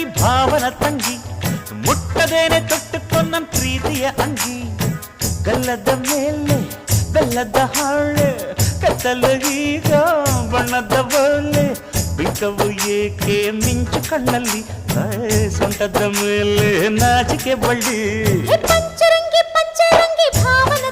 ಈ ಭಾವನ ತಂಗಿ ಮುಟ್ಟದೇನೆ ತೊಟ್ಟುಕೊಂಡ ಪ್ರೀತಿಯ ಅಂಗಿ ಗಲ್ಲದ ಮೇಲೆ ಬೆಲ್ಲದ ಹಾಳೆ ಕತ್ತಲು ಈಗ ಬಣ್ಣದ ಬಳ್ಳೆ ಬಿಟ್ಟವು ಏಕೆ ಮಿಂಚು ಕಣ್ಣಲ್ಲಿ ಸೊಂಟದ ಮೇಲೆ ನಾಚಿಕೆ ಬಳ್ಳಿ ಪಂಚರಂಗಿ ಪಂಚರಂಗಿ ಭಾವನ